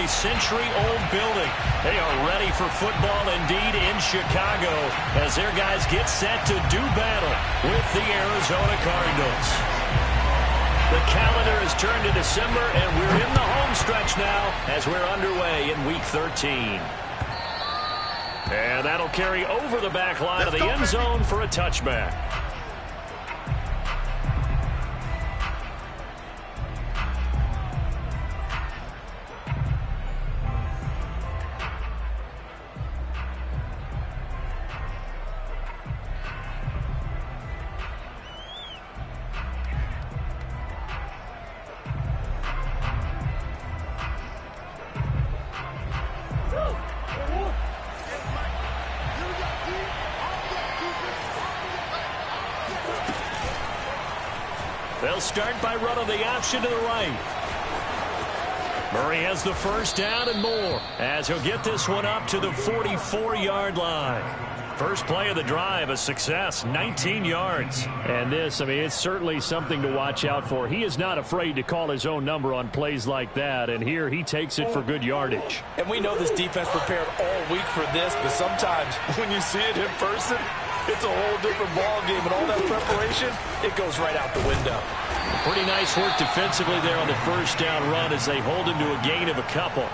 nearly century-old building. They are ready for football indeed in Chicago as their guys get set to do battle with the Arizona Cardinals. The calendar has turned to December, and we're in the home stretch now as we're underway in Week 13. And that'll carry over the back line of the end zone for a touchback. They'll start by running the option to the right. Murray has the first down and more as he'll get this one up to the 44-yard line. First play of the drive, a success, 19 yards. And this, it's certainly something to watch out for. He is not afraid to call his own number on plays like that, and here he takes it for good yardage. And we know this defense prepared all week for this, but sometimes when you see it in person, it's a whole different ball game, and all that preparation, it goes right out the window. Pretty nice work defensively there on the first down run as they hold him to a gain of a couple.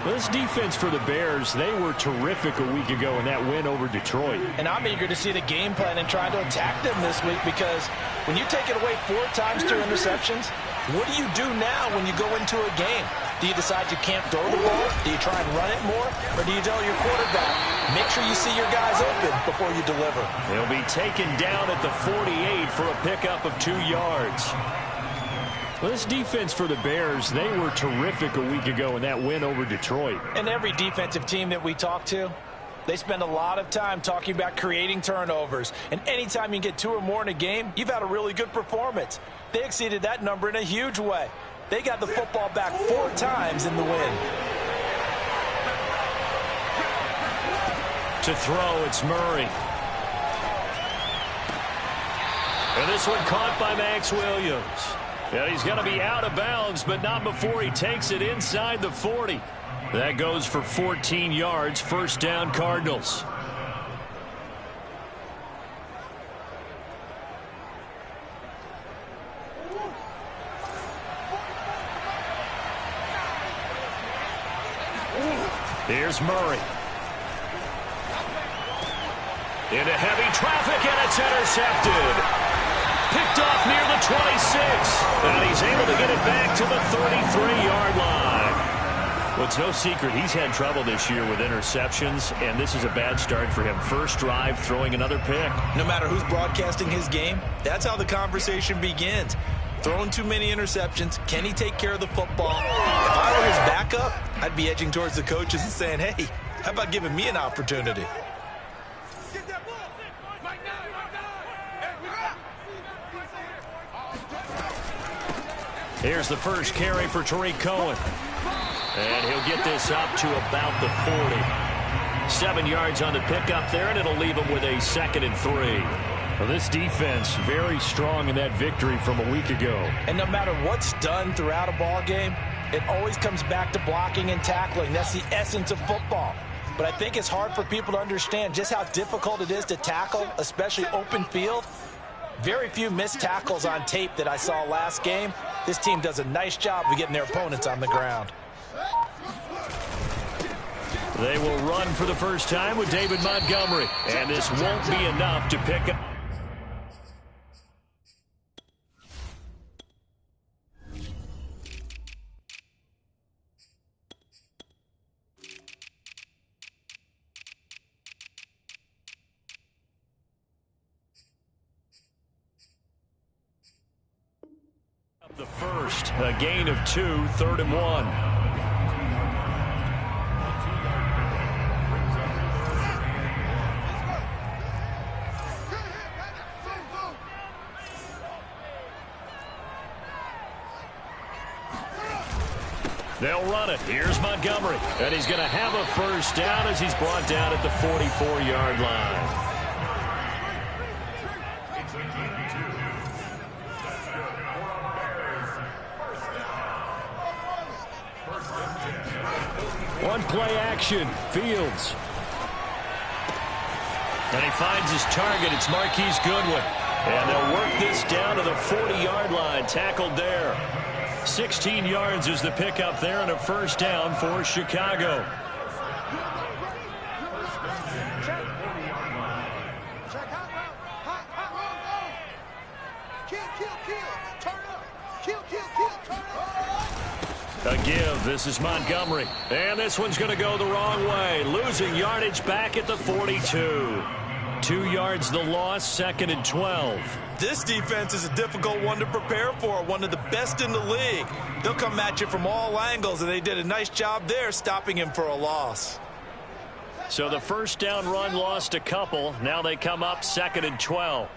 This defense for the Bears, they were terrific a week ago in that win over Detroit. And I'm eager to see the game plan and trying to attack them this week, because when you take it away 4 times 2 interceptions, what do you do now when you go into a game? Do you decide you can't throw the ball? Do you try and run it more? Or do you tell your quarterback, make sure you see your guys open before you deliver? They'll be taken down at the 48 for a pickup of 2 yards. Well, this defense for the Bears, they were terrific a week ago in that win over Detroit. And every defensive team that we talk to, they spend a lot of time talking about creating turnovers. And anytime you get 2 or more in a game, you've had a really good performance. They exceeded that number in a huge way. They got the football back 4 times in the win. To throw, it's Murray. And this one caught by Max Williams. Yeah, he's going to be out of bounds, but not before he takes it inside the 40. That goes for 14 yards, first down Cardinals. Here's Murray. Into heavy traffic, and it's intercepted. Picked off near the 26. And he's able to get it back to the 33-yard line. Well, it's no secret he's had trouble this year with interceptions, and this is a bad start for him. First drive, throwing another pick. No matter who's broadcasting his game, that's how the conversation begins. Throwing too many interceptions. Can he take care of the football? If I were his backup, I'd be edging towards the coaches and saying, hey, how about giving me an opportunity? Here's the first carry for Tariq Cohen. And he'll get this up to about the 40. 7 yards on the pickup there, and it'll leave him with a 2nd and 3. Well, this defense very strong in that victory from a week ago. And no matter what's done throughout a ball game, it always comes back to blocking and tackling. That's the essence of football. But I think it's hard for people to understand just how difficult it is to tackle, especially open field. Very few missed tackles on tape that I saw last game. This team does a nice job of getting their opponents on the ground. They will run for the first time with David Montgomery. And this won't be enough to pick up. The first, a gain of 2, 3rd and 1. They'll run it. Here's Montgomery. And he's going to have a first down as he's brought down at the 44-yard line. One play action. Fields. And he finds his target. It's Marquise Goodwin. And they'll work this down to the 40-yard line. Tackled there. 16 yards is the pickup there and a first down for Chicago. A give. This is Montgomery. And this one's going to go the wrong way. Losing yardage back at the 42. 2 yards the loss, 2nd and 12. This defense is a difficult one to prepare for, one of the best in the league. They'll come at you from all angles, and they did a nice job there stopping him for a loss. So the first down run lost a couple. Now they come up 2nd and 12.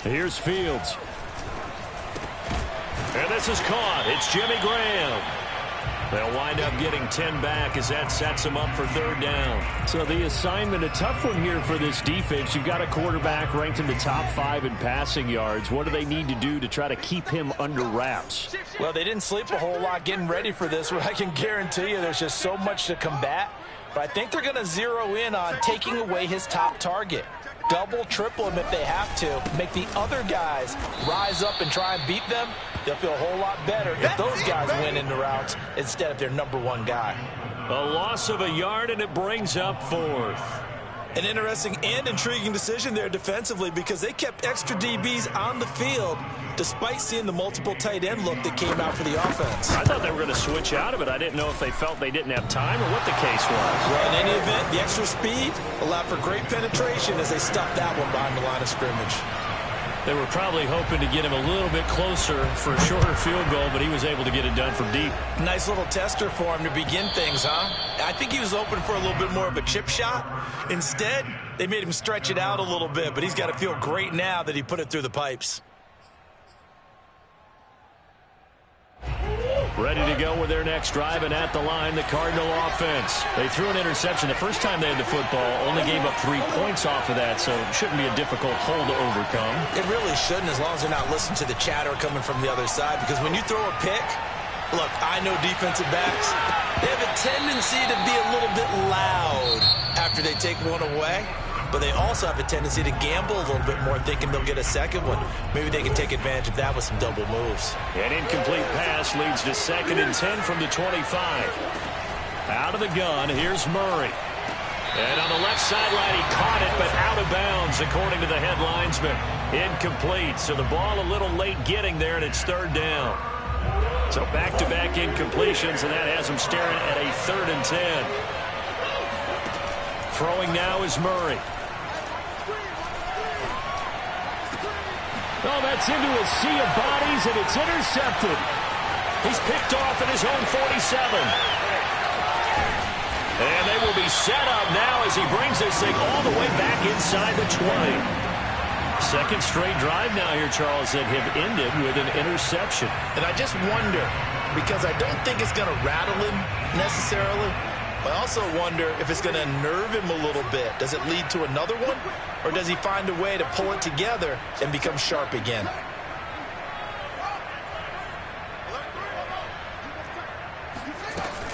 Here's Fields. And this is caught. It's Jimmy Graham. They'll wind up getting 10 back as that sets them up for 3rd down. So the assignment, a tough one here for this defense. You've got a quarterback ranked in the top 5 in passing yards. What do they need to do to try to keep him under wraps? Well, they didn't sleep a whole lot getting ready for this one. I can guarantee you there's just so much to combat. But I think they're going to zero in on taking away his top target. Double, triple him if they have to. Make the other guys rise up and try and beat them. They'll feel a whole lot better if those guys win in the routes instead of their #1 guy. A loss of a yard, and it brings up 4th. An interesting and intriguing decision there defensively because they kept extra DBs on the field despite seeing the multiple tight end look that came out for the offense. I thought they were going to switch out of it. I didn't know if they felt they didn't have time or what the case was. Well, in any event, the extra speed allowed for great penetration as they stuffed that one behind the line of scrimmage. They were probably hoping to get him a little bit closer for a shorter field goal, but he was able to get it done from deep. Nice little tester for him to begin things, huh? I think he was open for a little bit more of a chip shot. Instead, they made him stretch it out a little bit, but he's got to feel great now that he put it through the pipes. Ready to go with their next drive, and at the line, the Cardinal offense. They threw an interception the first time they had the football, only gave up 3 points off of that, so it shouldn't be a difficult hole to overcome. It really shouldn't, as long as they're not listening to the chatter coming from the other side, because when you throw a pick, look, I know defensive backs, they have a tendency to be a little bit loud after they take one away. But they also have a tendency to gamble a little bit more, thinking they'll get a second one. Maybe they can take advantage of that with some double moves. An incomplete pass leads to 2nd and 10 from the 25. Out of the gun, here's Murray. And on the left sideline, he caught it, but out of bounds, according to the head linesman. Incomplete, so the ball a little late getting there, and it's 3rd down. So back-to-back incompletions, and that has him staring at a 3rd and 10. Throwing now is Murray. Oh, that's into a sea of bodies, and it's intercepted. He's picked off at his own 47. And they will be set up now as he brings this thing all the way back inside the 20. 2nd straight drive now here, Charles, that have ended with an interception. And I just wonder, because I don't think it's going to rattle him necessarily, I also wonder if it's going to nerve him a little bit. Does it lead to another one? Or does he find a way to pull it together and become sharp again?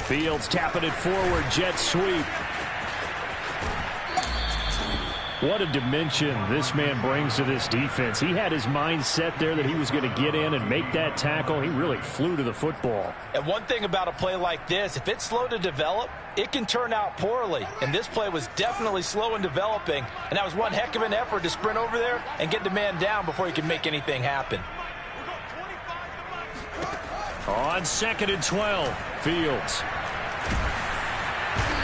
Fields tapping it forward, jet sweep. What a dimension this man brings to this defense. He had his mind set there that he was going to get in and make that tackle. He really flew to the football. And one thing about a play like this, if it's slow to develop, it can turn out poorly. And this play was definitely slow in developing. And that was one heck of an effort to sprint over there and get the man down before he could make anything happen. On 2nd and 12, Fields.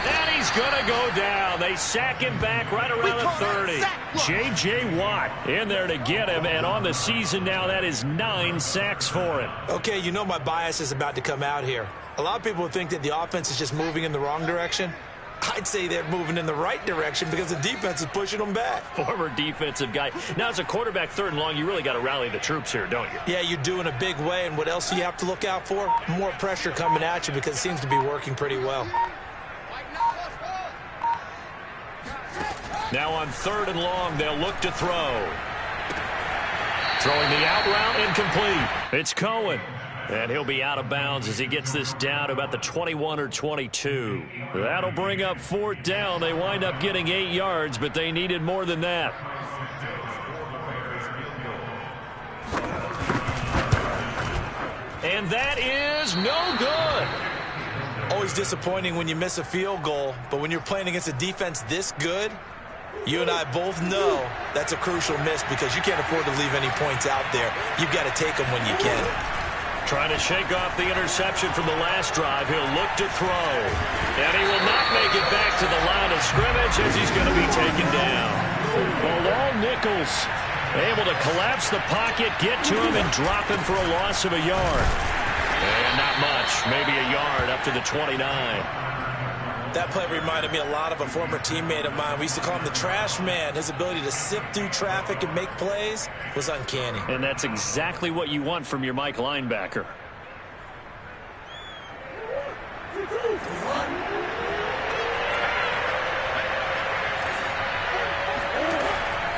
And he's going to go down. They sack him back right around the 30. J.J. Watt in there to get him. And on the season now, that is 9 sacks for him. Okay, you know my bias is about to come out here. A lot of people think that the offense is just moving in the wrong direction. I'd say they're moving in the right direction because the defense is pushing them back. Former defensive guy. Now, as a quarterback 3rd and long, you really got to rally the troops here, don't you? Yeah, you do in a big way. And what else do you have to look out for? More pressure coming at you because it seems to be working pretty well. Now on 3rd and long, they'll look to throw. Throwing the out route, incomplete. It's Cohen. And he'll be out of bounds as he gets this down to about the 21 or 22. That'll bring up 4th down. They wind up getting 8 yards, but they needed more than that. And that is no good. Always disappointing when you miss a field goal, but when you're playing against a defense this good, you and I both know that's a crucial miss because you can't afford to leave any points out there. You've got to take them when you can. Trying to shake off the interception from the last drive. He'll look to throw. And he will not make it back to the line of scrimmage as he's going to be taken down. Bilal Nichols able to collapse the pocket, get to him, and drop him for a loss of a yard. And not much, maybe a yard up to the 29. That play reminded me a lot of a former teammate of mine. We used to call him the trash man. His ability to sift through traffic and make plays was uncanny. And that's exactly what you want from your Mike linebacker.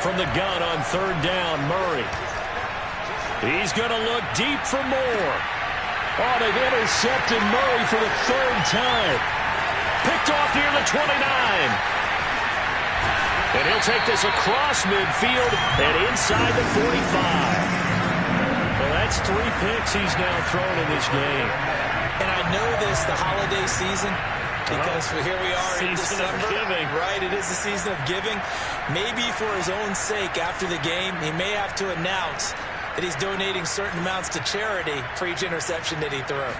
From the gun on 3rd down, Murray. He's going to look deep for more. Oh, they've intercepted Murray for the 3rd time. Picked off near the 29. And he'll take this across midfield and inside the 45. Well, that's 3 picks he's now thrown in this game. And I know this, the holiday season, because here we are in December. Season of giving. Right, it is the season of giving. Maybe for his own sake after the game, he may have to announce that he's donating certain amounts to charity for each interception that he threw.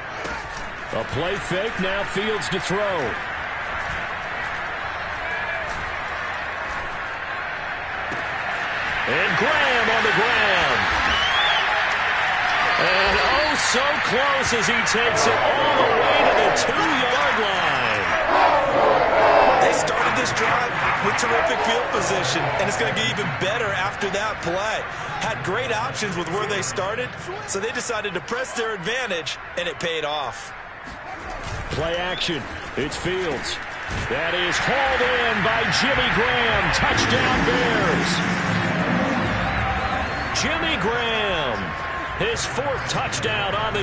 A play fake, now Fields to throw. And Graham on the ground. And oh, so close as he takes it all the way to the 2-yard line. They started this drive with terrific field position, and it's going to get even better after that play. Had great options with where they started, so they decided to press their advantage, and it paid off. Play action. It's Fields. That is hauled in by Jimmy Graham. Touchdown Bears. Jimmy Graham, his 4th touchdown on the